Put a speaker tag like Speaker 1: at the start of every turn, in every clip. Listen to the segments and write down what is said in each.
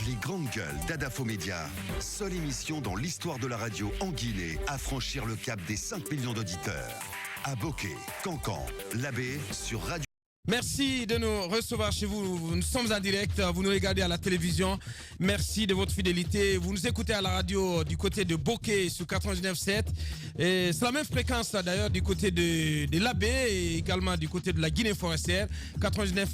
Speaker 1: Les grandes gueules d'Adafo Média, seule émission dans l'histoire de la radio en Guinée à franchir le cap des 5 millions d'auditeurs. À Bokeh, Cancan, Labé, sur Radio.
Speaker 2: Merci de nous recevoir chez vous. Nous sommes en direct, vous nous regardez à la télévision. Merci de votre fidélité. Vous nous écoutez à la radio du côté de Bokeh sur 99.7. Et c'est la même fréquence d'ailleurs du côté de l'Abbé et également du côté de la Guinée forestière. 99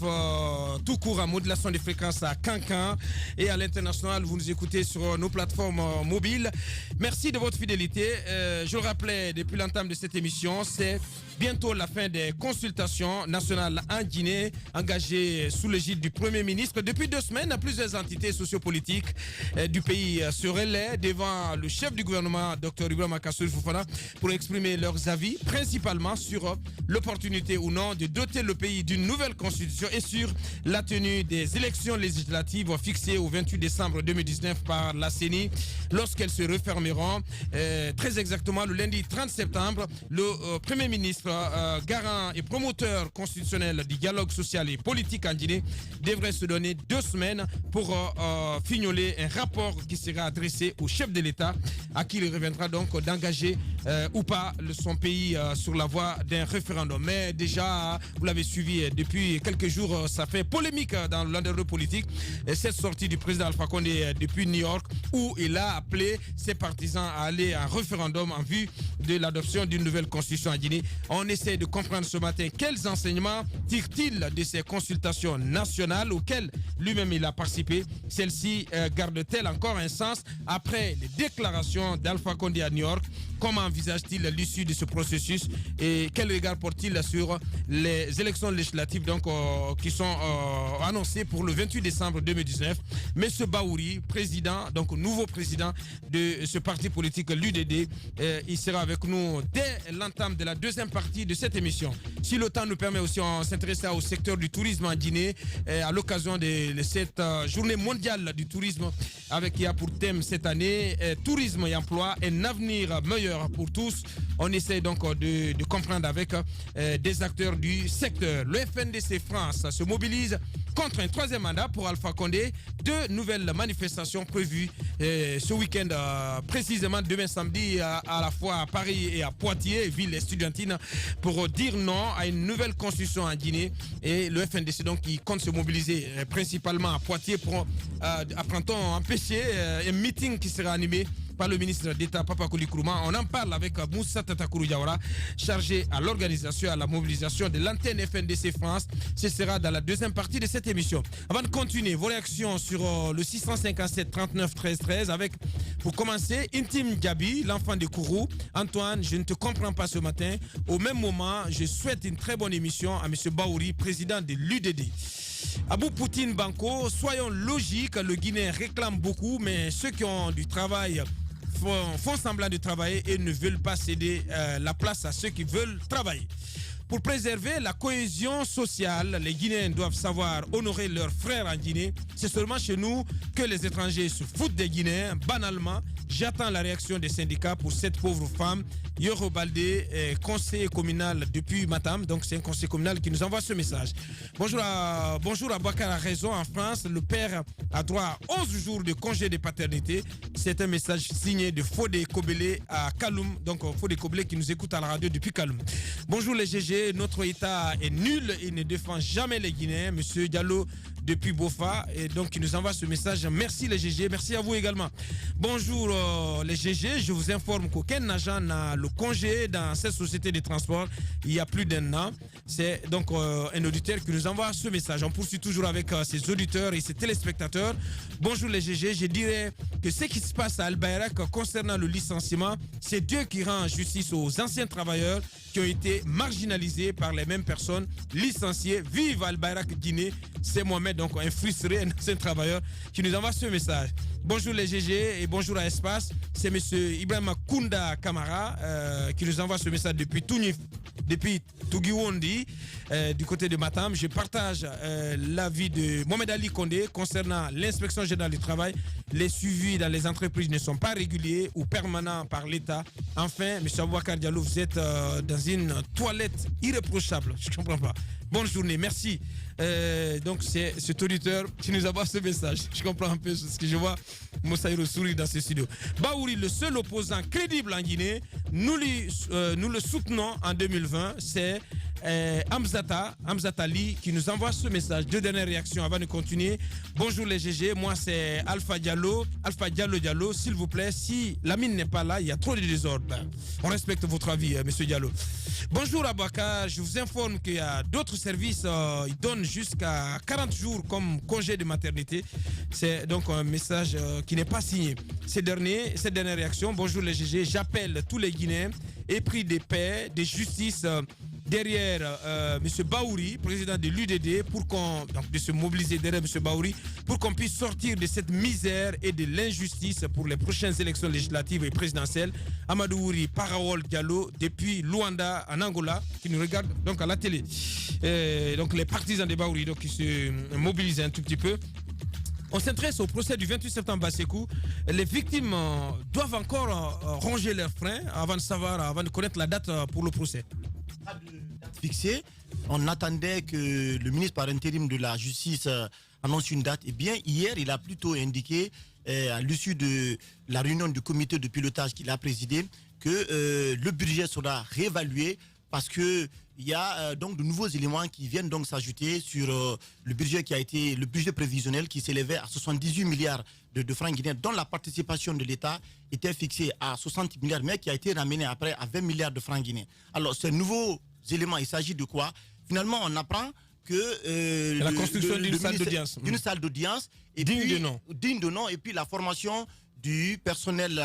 Speaker 2: tout court en modulation des fréquences à Cancan. Et à l'international, vous nous écoutez sur nos plateformes mobiles. Merci de votre fidélité. Je le rappelais depuis l'entame de cette émission, c'est bientôt la fin des consultations nationales en Guinée, engagées sous l'égide du Premier ministre. Depuis 2 semaines, plusieurs entités sociopolitiques du pays se relaient devant le chef du gouvernement, Dr Ibrahima Kassory Fofana, pour exprimer leurs avis, principalement sur l'opportunité ou non de doter le pays d'une nouvelle constitution et sur la tenue des élections législatives fixées au 28 décembre 2019 par la CENI, lorsqu'elles se refermeront. Très exactement, le lundi 30 septembre, le Premier ministre, garant et promoteur constitutionnel du dialogue social et politique en Guinée, devrait se donner 2 semaines pour fignoler un rapport qui sera adressé au chef de l'État, à qui il reviendra donc d'engager ou pas son pays sur la voie d'un référendum. Mais déjà, vous l'avez suivi depuis quelques jours, ça fait polémique dans l'underworld politique, cette sortie du président Alpha Condé depuis New York, où il a appelé ses partisans à aller à un référendum en vue de l'adoption d'une nouvelle constitution en Guinée. On essaie de comprendre ce matin quels enseignements tire-t-il de ces consultations nationales auxquelles lui-même il a participé. Celle-ci garde-t-elle encore un sens après les déclarations d'Alpha Condé à New York? Comment envisage-t-il l'issue de ce processus et quel regard porte-t-il sur les élections législatives donc, qui sont annoncées pour le 28 décembre 2019? Monsieur Baouri, président, donc nouveau président de ce parti politique, l'UDD, il sera avec nous dès l'entame de la deuxième partie de cette émission. Si le temps nous permet aussi, on s'intéresse au secteur du tourisme en Guinée à l'occasion de cette journée mondiale du tourisme avec qui a pour thème cette année tourisme et emploi, un avenir meilleur pour tous. On essaie donc de comprendre avec des acteurs du secteur. Le FNDC France se mobilise contre un 3e mandat pour Alpha Condé. 2 nouvelles manifestations prévues ce week-end, précisément demain samedi, à la fois à Paris et à Poitiers, ville estudiantine, pour dire non à une nouvelle constitution en Guinée. Et le FNDC donc qui compte se mobiliser principalement à Poitiers pour, apprend-on, empêcher un meeting qui sera animé par le ministre d'État Papa Kouli Kourouma. On en parle avec Moussa Tatakourou Diawara, chargé à l'organisation et à la mobilisation de l'antenne FNDC France. Ce sera dans la deuxième partie de cette émission. Avant de continuer, vos réactions sur le 657 39 13 13 avec, pour commencer, Intime Gabi, l'enfant de Kourou. Antoine, je ne te comprends pas ce matin. Au même moment, je souhaite une très bonne émission à M. Baouri, président de l'UDD. Abou Poutine Banco, soyons logiques, le Guinéen réclame beaucoup, mais ceux qui ont du travail font semblant de travailler et ne veulent pas céder la place à ceux qui veulent travailler. Pour préserver la cohésion sociale, les Guinéens doivent savoir honorer leurs frères en Guinée. C'est seulement chez nous que les étrangers se foutent des Guinéens. Banalement, j'attends la réaction des syndicats pour cette pauvre femme. Yoro Baldé, conseiller communal depuis Matam. Donc c'est un conseiller communal qui nous envoie ce message. Bonjour à Bakar a raison. En France, le père a droit à 11 jours de congé de paternité. C'est un message signé de Fodé Kobele à Kaloum. Donc Fodé Kobele qui nous écoute à la radio depuis Kaloum. Bonjour les GG, notre État est nul. Il ne défend jamais les Guinéens. Monsieur Diallo depuis Bofa, et donc il nous envoie ce message. Merci les GG, merci à vous également. Bonjour les GG, je vous informe qu'aucun agent n'a le congé dans cette société de transport il y a plus d'1 an. C'est donc un auditeur qui nous envoie ce message. On poursuit toujours avec ses auditeurs et ses téléspectateurs. Bonjour les GG, je dirais que ce qui se passe à Al-Bayrak concernant le licenciement, c'est Dieu qui rend justice aux anciens travailleurs qui ont été marginalisés par les mêmes personnes licenciées. Vive Al-Bayrak Guinée, c'est Mohamed, donc un frustré, un ancien travailleur qui nous envoie ce message. Bonjour les GG et bonjour à Espace. C'est monsieur Ibrahim Kounda Kamara qui nous envoie ce message depuis Tugiwondi, du côté de Matam. Je partage l'avis de Mohamed Ali Kondé concernant l'inspection générale du travail. Les suivis dans les entreprises ne sont pas réguliers ou permanents par l'État. Enfin, monsieur Abouakar Diallo, vous êtes dans une toilette irréprochable. Je ne comprends pas. Bonne journée, merci. Donc c'est cet auditeur qui nous envoie ce message. Je comprends un peu ce que je vois. Moussaïro sourit dans ce studio. Baouri, le seul opposant crédible en Guinée, nous le soutenons en 2020. C'est Hamzata Ali qui nous envoie ce message. Deux dernières réactions avant de continuer. Bonjour les GG, moi c'est Alpha Diallo, s'il vous plaît, si la mine n'est pas là, il y a trop de désordre. On respecte votre avis, monsieur Diallo. Bonjour Abouaka, je vous informe qu'il y a d'autres services, ils donnent jusqu'à 40 jours comme congé de maternité. C'est donc un message qui n'est pas signé. Cette dernière réaction, bonjour les GG, j'appelle tous les Guinéens épris de paix, de justice, derrière M. Baouri, président de l'UDD, de se mobiliser derrière M. Baouri pour qu'on puisse sortir de cette misère et de l'injustice pour les prochaines élections législatives et présidentielles. Amadou Ouri, Parawol Diallo, depuis Luanda, en Angola, qui nous regarde donc à la télé. Donc les partisans de Baouri donc, qui se mobilisent un tout petit peu. On s'intéresse au procès du 28 septembre Basekou. Les victimes doivent encore ronger leurs freins avant de connaître la date pour le procès.
Speaker 3: Pas de date fixée. On attendait que le ministre par intérim de la Justice annonce une date. Eh bien, hier, il a plutôt indiqué, à l'issue de la réunion du comité de pilotage qu'il a présidé, que le budget sera réévalué parce que il y a donc de nouveaux éléments qui viennent donc s'ajouter sur le budget le budget prévisionnel qui s'élevait à 78 milliards de francs guinéens, dont la participation de l'État était fixée à 60 milliards, mais qui a été ramenée après à 20 milliards de francs guinéens. Alors, ces nouveaux éléments, il s'agit de quoi? Finalement, on apprend que
Speaker 2: la construction d'une salle d'audience.
Speaker 3: D'une salle d'audience.
Speaker 2: Digne de nom.
Speaker 3: Et puis la formation du personnel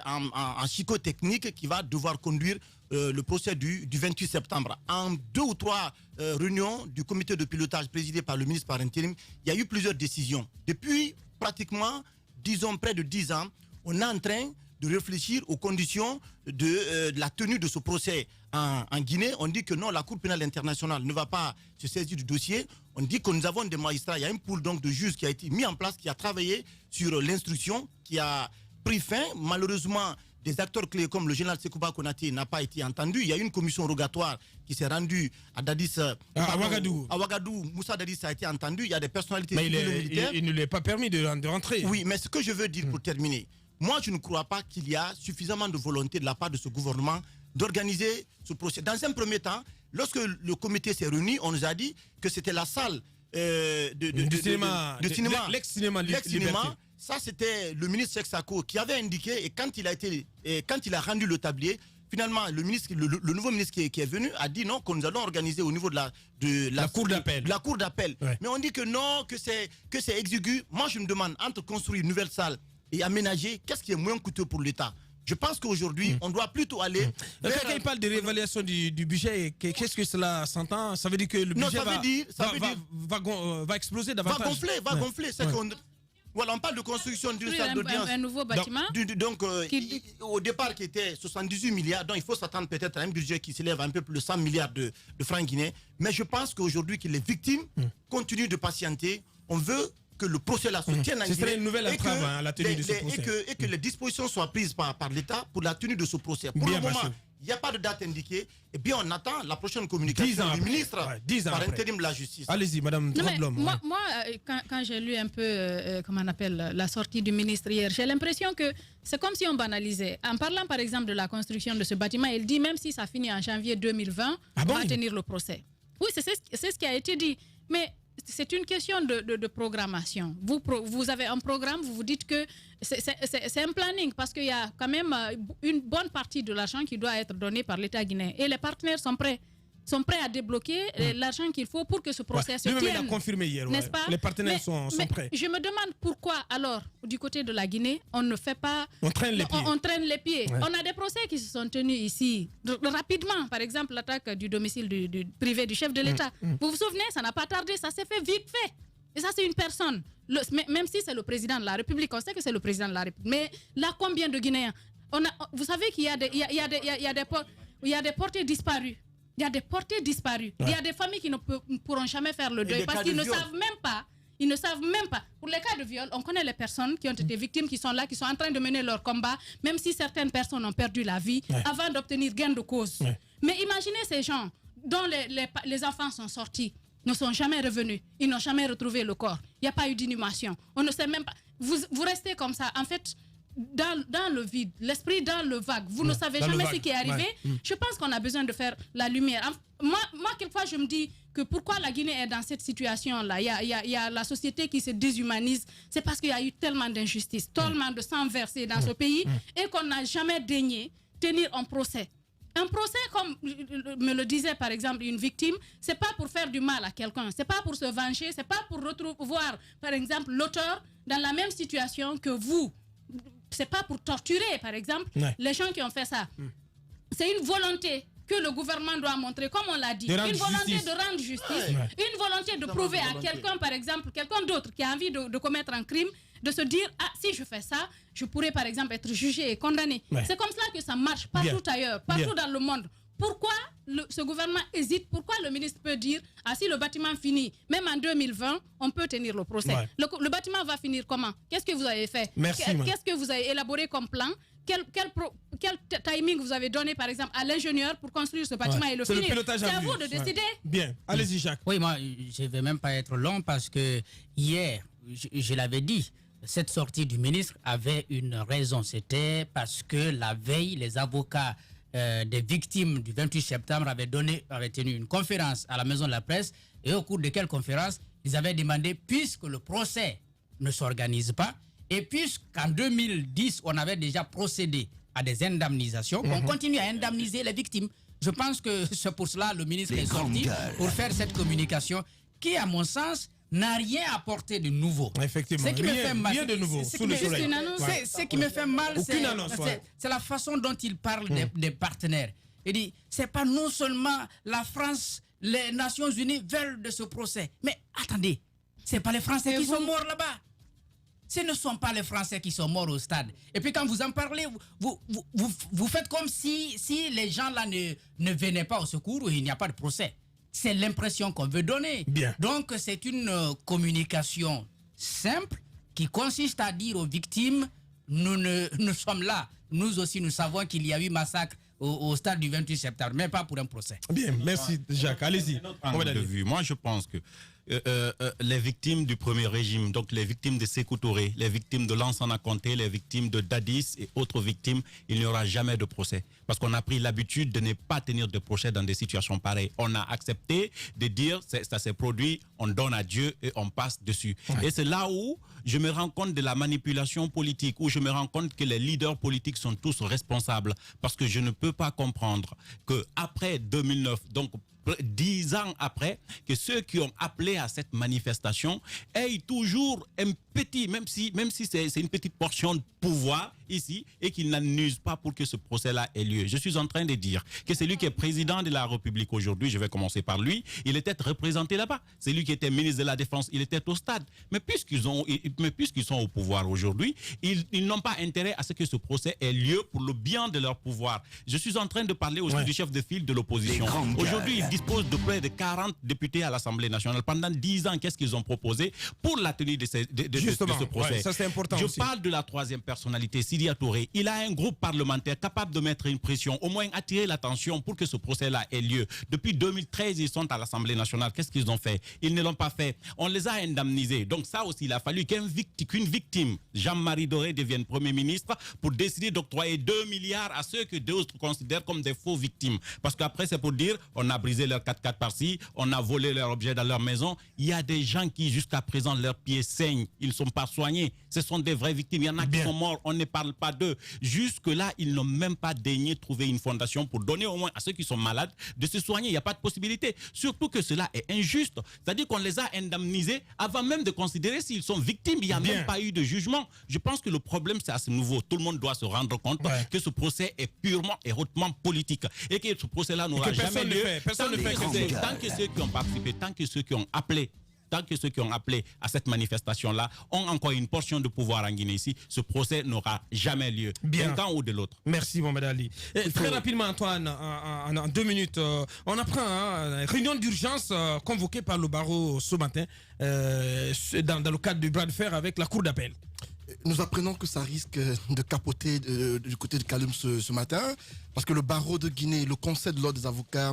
Speaker 3: en psychotechnique qui va devoir conduire le procès du 28 septembre. En 2 ou 3 réunions du comité de pilotage présidé par le ministre par intérim, il y a eu plusieurs décisions. Depuis pratiquement, disons, près de 10 ans, on est en train de réfléchir aux conditions de la tenue de ce procès en Guinée. On dit que non, la Cour pénale internationale ne va pas se saisir du dossier. On dit que nous avons des magistrats. Il y a une pool donc de juges qui a été mis en place, qui a travaillé sur l'instruction, qui a pris fin. Malheureusement, des acteurs clés comme le général Sekouba Konaté n'a pas été entendu. Il y a une commission rogatoire qui s'est rendue à Dadis,
Speaker 2: à Ouagadougou.
Speaker 3: À Ouagadougou, Moussa Dadis a été entendu. Il y a des personnalités
Speaker 2: militaires. Il ne lui est pas permis de rentrer.
Speaker 3: Oui, mais ce que je veux dire pour terminer, moi je ne crois pas qu'il y a suffisamment de volonté de la part de ce gouvernement d'organiser ce procès. Dans un premier temps, lorsque le comité s'est réuni, on nous a dit que c'était la salle
Speaker 2: du cinéma, l'ex-cinéma.
Speaker 3: Ça, c'était le ministre Cheikh Sako qui avait indiqué, et quand il a rendu le tablier, finalement, le nouveau ministre qui est venu a dit non, que nous allons organiser au niveau de la
Speaker 2: cour d'appel.
Speaker 3: La cour d'appel. Ouais. Mais on dit que non, que c'est exigu. Moi, je me demande, entre construire une nouvelle salle et aménager, qu'est-ce qui est moins coûteux pour l'État? Je pense qu'aujourd'hui, on doit plutôt aller...
Speaker 2: Quand il parle de réévaluation du budget, qu'est-ce que cela s'entend? Ça veut dire que le budget va exploser davantage.
Speaker 3: Va gonfler. C'est qu'on... Voilà, on parle de construction d'une salle d'audience.
Speaker 4: Un nouveau bâtiment.
Speaker 3: Donc, au départ, qui était 78 milliards, donc il faut s'attendre peut-être à un budget qui s'élève à un peu plus de 100 milliards de francs guinéens. Mais je pense qu'aujourd'hui, que les victimes continuent de patienter. On veut que le procès là se tienne en Guinée.
Speaker 2: Ce serait une nouvelle entrave à la tenue de ce procès.
Speaker 3: Et que les dispositions soient prises par l'État pour la tenue de ce procès. Pour le moment, il n'y a pas de date indiquée. Et bien, on attend la prochaine communication du ministre par intérim de la justice.
Speaker 2: Allez-y, Madame Droblom.
Speaker 4: Moi, quand j'ai lu un peu, comment on appelle, la sortie du ministre hier, j'ai l'impression que c'est comme si on banalisait. En parlant, par exemple, de la construction de ce bâtiment, il dit même si ça finit en janvier 2020, on va tenir le procès. Oui, c'est ce qui a été dit. Mais c'est une question de programmation. Vous avez un programme, vous vous dites que c'est un planning parce qu'il y a quand même une bonne partie de l'argent qui doit être donné par l'État guinéen. Et les partenaires sont prêts à débloquer l'argent qu'il faut pour que ce procès se tienne.
Speaker 2: Lui-même, il a confirmé hier. N'est-ce pas? Les partenaires sont prêts.
Speaker 4: Je me demande pourquoi, alors, du côté de la Guinée, on ne fait pas...
Speaker 2: On traîne les pieds.
Speaker 4: On traîne les pieds. Ouais. On a des procès qui se sont tenus ici rapidement. Par exemple, l'attaque du domicile privé du chef de l'État. Vous vous souvenez, ça n'a pas tardé, ça s'est fait vite fait. Et ça, c'est une personne. Même si c'est le président de la République, on sait que c'est le président de la République. Mais là, combien de Guinéens vous savez qu'il y a des portés disparus. Il y a des portés disparus. Il y a des familles qui ne pourront jamais faire le deuil parce qu'ils ne savent même pas. Ils ne savent même pas. Pour les cas de viol, on connaît les personnes qui ont été victimes, qui sont là, qui sont en train de mener leur combat, même si certaines personnes ont perdu la vie avant d'obtenir gain de cause. Mais imaginez ces gens dont les enfants sont sortis, ne sont jamais revenus, ils n'ont jamais retrouvé le corps. Il n'y a pas eu d'inhumation. On ne sait même pas. Vous restez comme ça. En fait, dans le vide, l'esprit dans le vague. Vous ne savez jamais ce qui est arrivé. Je pense qu'on a besoin de faire la lumière. Moi, quelquefois, je me dis que pourquoi la Guinée est dans cette situation-là. Il y a la société qui se déshumanise. C'est parce qu'il y a eu tellement d'injustices, tellement de sang versé dans ce pays et qu'on n'a jamais daigné tenir un procès. Un procès, comme me le disait par exemple une victime, c'est pas pour faire du mal à quelqu'un, c'est pas pour se venger, c'est pas pour voir par exemple l'auteur dans la même situation que vous. C'est pas pour torturer par exemple les gens qui ont fait ça. C'est une volonté que le gouvernement doit montrer, comme on l'a dit, une volonté de rendre justice, une volonté de prouver à quelqu'un, par exemple, quelqu'un d'autre qui a envie de commettre un crime, de se dire, ah, si je fais ça, je pourrais par exemple être jugé et condamné. C'est comme ça que ça marche partout ailleurs, partout dans le monde. Pourquoi ce gouvernement hésite? Pourquoi le ministre peut dire, ah, si le bâtiment finit, même en 2020, on peut tenir le procès. Le bâtiment va finir comment? Qu'est-ce que vous avez fait? Qu'est-ce que vous avez élaboré comme plan? Quel timing vous avez donné, par exemple, à l'ingénieur pour construire ce bâtiment et le finir? C'est à vous de décider.
Speaker 2: Bien, allez-y, Jacques.
Speaker 5: Oui, moi, je ne vais même pas être long parce que hier, je l'avais dit, cette sortie du ministre avait une raison. C'était parce que la veille, les avocats des victimes du 28 septembre avaient tenu une conférence à la Maison de la Presse, et au cours de quelle conférence ils avaient demandé, puisque le procès ne s'organise pas, et puisqu'en 2010, on avait déjà procédé à des indemnisations, on continue à indemniser les victimes. Je pense que c'est pour cela que le ministre est sorti pour faire cette communication qui, à mon sens, n'a rien apporté de nouveau.
Speaker 2: Effectivement,
Speaker 5: ce qui me fait mal,
Speaker 2: rien de nouveau, sous le soleil.
Speaker 5: Ce qui me fait mal, c'est la façon dont il parle des partenaires. Il dit, c'est pas non seulement la France, les Nations Unies veulent de ce procès. Mais attendez, c'est pas les Français qui sont morts là-bas. Ce ne sont pas les Français qui sont morts au stade. Et puis quand vous en parlez, vous faites comme si les gens là ne venaient pas au secours ou il n'y a pas de procès. C'est l'impression qu'on veut donner.
Speaker 2: Bien.
Speaker 5: Donc c'est une communication simple qui consiste à dire aux victimes, nous sommes là. Nous aussi, nous savons qu'il y a eu massacre au stade du 28 septembre, mais pas pour un procès.
Speaker 2: Bien, merci Jacques. Allez-y.
Speaker 6: Moi, je pense que les victimes du premier régime, donc les victimes de Sékou Touré, les victimes de Lansana Conté, les victimes de Dadis et autres victimes, il n'y aura jamais de procès. Parce qu'on a pris l'habitude de ne pas tenir de procès dans des situations pareilles. On a accepté de dire, ça s'est produit, on donne à Dieu et on passe dessus. Et c'est là où je me rends compte de la manipulation politique, où je me rends compte que les leaders politiques sont tous responsables. Parce que je ne peux pas comprendre qu'après 2009, donc 10 ans après, que ceux qui ont appelé à cette manifestation aient toujours un petit, même si c'est une petite portion de pouvoir ici, et qu'ils n'en usent pas pour que ce procès-là ait lieu. Je suis en train de dire que celui qui est président de la République aujourd'hui, je vais commencer par lui, il était représenté là-bas. C'est lui qui était ministre de la Défense, il était au stade. Mais puisqu'ils sont au pouvoir aujourd'hui, ils n'ont pas intérêt à ce que ce procès ait lieu pour le bien de leur pouvoir. Je suis en train de parler aussi du chef de file de l'opposition. Aujourd'hui, ils disposent de près de 40 députés à l'Assemblée nationale. Pendant 10 ans, qu'est-ce qu'ils ont proposé pour la tenue de ce procès?
Speaker 2: Ça, c'est important
Speaker 6: Je
Speaker 2: aussi.
Speaker 6: parle de la troisième personnalité, Sidya Touré. Il a un groupe parlementaire capable de mettre une pression, au moins attirer l'attention pour que ce procès-là ait lieu. Depuis 2013, ils sont à l'Assemblée nationale. Qu'est-ce qu'ils ont fait? Ils ne l'ont pas fait. On les a indemnisés. Donc ça aussi, il a fallu qu'une victime, Jean-Marie Doré, devienne Premier ministre pour décider d'octroyer 2 milliards à ceux que d'autres considèrent comme des faux victimes. Parce qu'après, c'est pour dire, on a brisé leur 4x4 par-ci, on a volé leurs objets dans leur maison. Il y a des gens qui, jusqu'à présent, leurs pieds saignent. Ils ne sont pas soignés. Ce sont des vraies victimes. Il y en a qui sont morts. On ne parle pas d'eux. Jusque-là, ils n'ont même pas daigné trouver une fondation pour donner au moins à ceux qui sont malades de se soigner. Il n'y a pas de possibilité. Surtout que cela est injuste. C'est-à-dire qu'on les a indemnisés avant même de considérer s'ils sont victimes. Il n'y a même pas eu de jugement. Je pense que le problème, c'est à ce niveau. Tout le monde doit se rendre compte que ce procès est purement et hautement politique. Et que ce procès-là n'aura jamais lieu.
Speaker 2: Personne ne fait
Speaker 6: Tant que ceux qui ont participé, tant que ceux qui ont appelé tant que ceux qui ont appelé à cette manifestation-là ont encore une portion de pouvoir en Guinée ici, ce procès n'aura jamais lieu, d'un camp ou de l'autre.
Speaker 2: Merci Mohamed Ali. Très rapidement Antoine, en 2 minutes, on apprend une réunion d'urgence convoquée par le barreau ce matin dans le cadre du bras de fer avec la cour d'appel.
Speaker 7: Nous apprenons que ça risque de capoter du côté de Kaloum ce matin, parce que le barreau de Guinée, le conseil de l'ordre des avocats,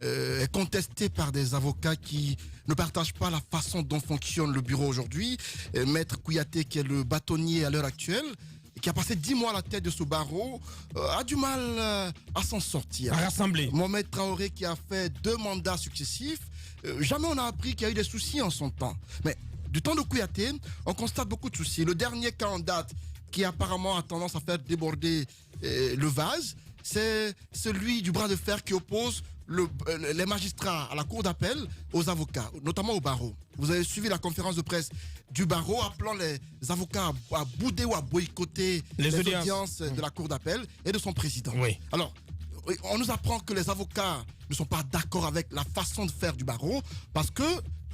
Speaker 7: est contesté par des avocats qui ne partagent pas la façon dont fonctionne le bureau aujourd'hui. Maître Kouyaté, qui est le bâtonnier à l'heure actuelle, et qui a passé 10 mois à la tête de ce barreau, a du mal à s'en sortir.
Speaker 2: À rassembler.
Speaker 7: Mohamed Traoré, qui a fait 2 mandats successifs, jamais on a appris qu'il y a eu des soucis en son temps. Mais du temps de Kouyaté, on constate beaucoup de soucis. Le dernier cas en date qui apparemment a tendance à faire déborder le vase, c'est celui du bras de fer qui oppose les magistrats à la cour d'appel aux avocats, notamment au barreau. Vous avez suivi la conférence de presse du barreau appelant les avocats à bouder ou à boycotter les audiences de la cour d'appel et de son président.
Speaker 2: Oui.
Speaker 7: Alors, on nous apprend que les avocats ne sont pas d'accord avec la façon de faire du barreau parce que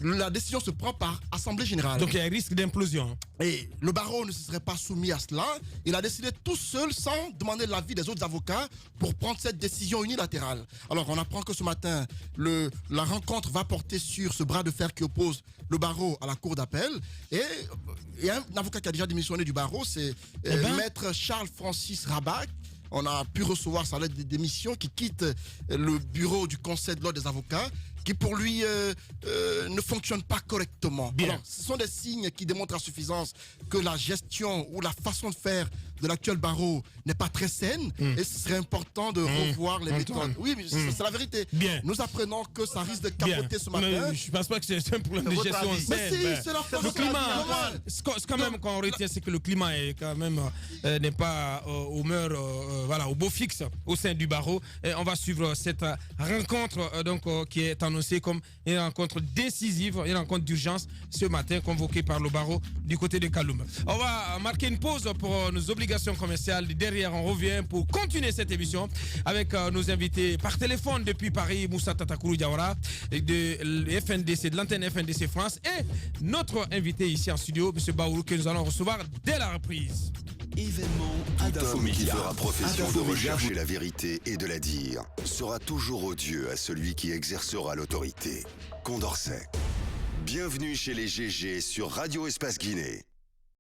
Speaker 7: la décision se prend par assemblée générale.
Speaker 2: Donc il y a un risque d'implosion.
Speaker 7: Et le barreau ne se serait pas soumis à cela. Il a décidé tout seul, sans demander l'avis des autres avocats, pour prendre cette décision unilatérale. Alors on apprend que ce matin, la rencontre va porter sur ce bras de fer qui oppose le barreau à la cour d'appel. Et il y a un avocat qui a déjà démissionné du barreau, c'est Maître Charles-Francis Rabat. On a pu recevoir sa lettre de démission qui quitte le bureau du conseil de l'ordre des avocats, qui pour lui ne fonctionne pas correctement. Alors, ce sont des signes qui démontrent à suffisance que la gestion ou la façon de faire de l'actuel barreau n'est pas très saine et ce serait important de revoir les méthodes. Oui, mais c'est la vérité. Nous apprenons que ça risque de capoter ce matin.
Speaker 2: Mais je ne pense pas que c'est un problème de gestion saine.
Speaker 7: Mais si, c'est la force
Speaker 2: le climat,
Speaker 7: de
Speaker 2: quand même, quand on retient, c'est que le climat est quand même n'est pas au beau fixe au sein du barreau. Et on va suivre cette rencontre qui est annoncée comme une rencontre décisive, une rencontre d'urgence ce matin convoquée par le barreau du côté de Kaloum. On va marquer une pause pour nos obligations commerciales. Derrière, on revient pour continuer cette émission avec nos invités par téléphone depuis Paris, Moussa Tatakourou Diawara de FNDC, de l'antenne FNDC France, et notre invité ici en studio, M. Baoulou, que nous allons recevoir dès la reprise.
Speaker 1: Événement Adafo qui fera profession de rechercher la vérité et de la dire sera toujours odieux à celui qui exercera l'autorité. Condorcet. Bienvenue chez les GG sur Radio Espace Guinée.